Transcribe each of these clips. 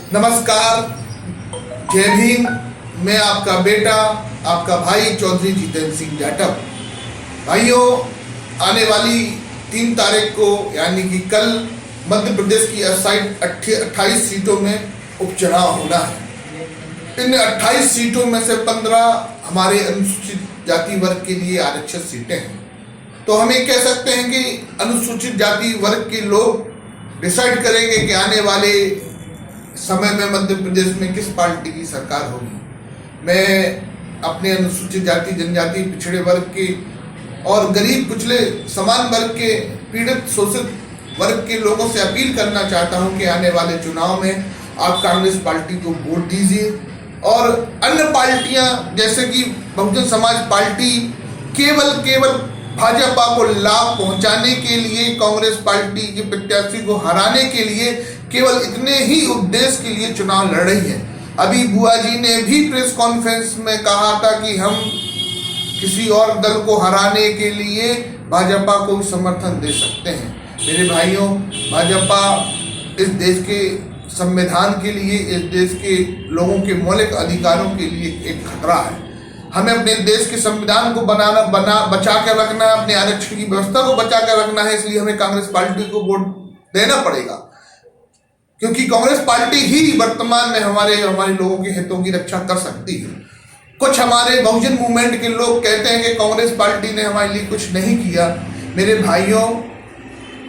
नमस्कार, जय भीम। मैं आपका बेटा, आपका भाई चौधरी जितेंद्र सिंह जाटव। भाइयों, आने वाली 3 तारीख को यानी कि कल मध्य प्रदेश की 28 सीटों में उपचुनाव होना है। इन 28 सीटों में से 15 हमारे अनुसूचित जाति वर्ग के लिए आरक्षित सीटें हैं। तो हम ये कह सकते हैं कि अनुसूचित जाति वर्ग के लोग डिसाइड करेंगे कि आने वाले समय में मध्य प्रदेश में किस पार्टी की सरकार होगी। मैं अपने अनुसूचित जाति जनजाति पिछड़े वर्ग के और गरीब कुचले समान वर्ग के पीड़ित शोषित वर्ग के लोगों से अपील करना चाहता हूं कि आने वाले चुनाव में आप कांग्रेस पार्टी को वोट दीजिए और अन्य पार्टियां जैसे कि बहुजन समाज पार्टी केवल भाजपा को लाभ पहुंचाने के लिए, कांग्रेस पार्टी के प्रत्याशी को हराने के लिए, केवल इतने ही उद्देश्य के लिए चुनाव लड़ रही है। अभी बुआ जी ने भी प्रेस कॉन्फ्रेंस में कहा था कि हम किसी और दल को हराने के लिए भाजपा को समर्थन दे सकते हैं। मेरे भाइयों, भाजपा इस देश के संविधान के लिए, इस देश के लोगों के मौलिक अधिकारों के लिए एक खतरा है। हमें अपने देश के संविधान को बचा कर रखना, अपने आरक्षण की व्यवस्था को बचा कर रखना है। इसलिए हमें कांग्रेस पार्टी को वोट देना पड़ेगा, क्योंकि कांग्रेस पार्टी ही वर्तमान में हमारे लोगों के हितों की रक्षा कर सकती है। कुछ हमारे बहुजन मूवमेंट के लोग कहते हैं कि कांग्रेस पार्टी ने हमारे लिए कुछ नहीं किया। मेरे भाइयों,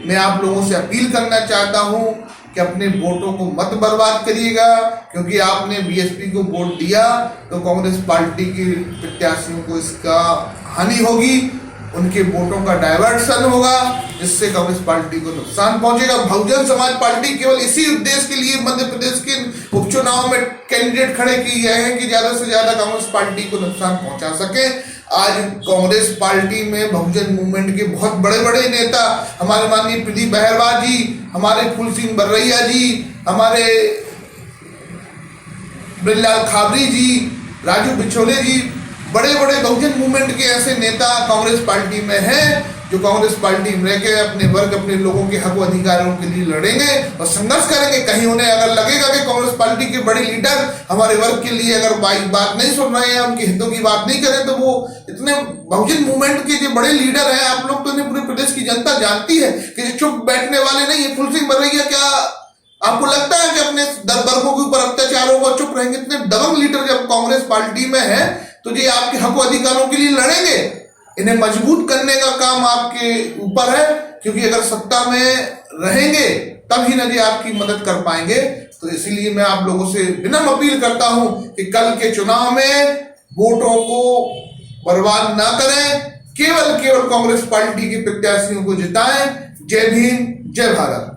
मैं आप लोगों से अपील करना चाहता हूं कि अपने वोटों को मत बर्बाद करिएगा, क्योंकि आपने बीएसपी को वोट दिया तो कांग्रेस पार्टी के प्रत्याशियों को इसका हानि होगी, उनके वोटों का डाइवर्शन होगा, जिससे कांग्रेस पार्टी को नुकसान पहुंचेगा। बहुजन समाज पार्टी केवल इसी उद्देश्य के लिए मध्य प्रदेश के उपचुनाव में कैंडिडेट खड़े किए गए हैं कि ज्यादा से ज्यादा कांग्रेस पार्टी को नुकसान पहुंचा सके। आज कांग्रेस पार्टी में बहुजन मूवमेंट के बहुत बड़े बड़े नेता, हमारे माननीय प्रदीप बहरवाल जी, हमारे फूल सिंह बर्रैया जी, हमारे ब्रिजलाल खाबरी जी, राजू बिछोले जी, बड़े बड़े बहुजन मूवमेंट के ऐसे नेता कांग्रेस पार्टी में हैं जो कांग्रेस पार्टी में रहकर अपने वर्ग, अपने लोगों के हक अधिकारों के लिए लड़ेंगे और संघर्ष करेंगे। कहीं उन्हें अगर लगेगा कि कांग्रेस पार्टी के बड़े लीडर हमारे वर्ग के लिए अगर बात नहीं सुन रहे हैं, उनके हितों की बात नहीं करें, तो वो इतने बहुजन मूवमेंट के जो बड़े लीडर हैं, आप लोग तो इन्हें पूरे प्रदेश की जनता जानती है कि चुप बैठने वाले नहीं है। फूल सिंह बर्रैया, क्या आपको लगता है कि अपने वर्गों के ऊपर अत्याचारों को चुप रहेंगे? इतने दबंग लीडर जब कांग्रेस पार्टी में है तो ये आपके हक अधिकारों के लिए लड़ेंगे। इन्हें मजबूत करने का काम आपके ऊपर है, क्योंकि अगर सत्ता में रहेंगे तब ही न जी आपकी मदद कर पाएंगे। तो इसीलिए मैं आप लोगों से विनम्र अपील करता हूं कि कल के चुनाव में वोटों को बर्बाद ना करें, केवल कांग्रेस पार्टी के प्रत्याशियों को जिताएं। जय भीम, जय भारत।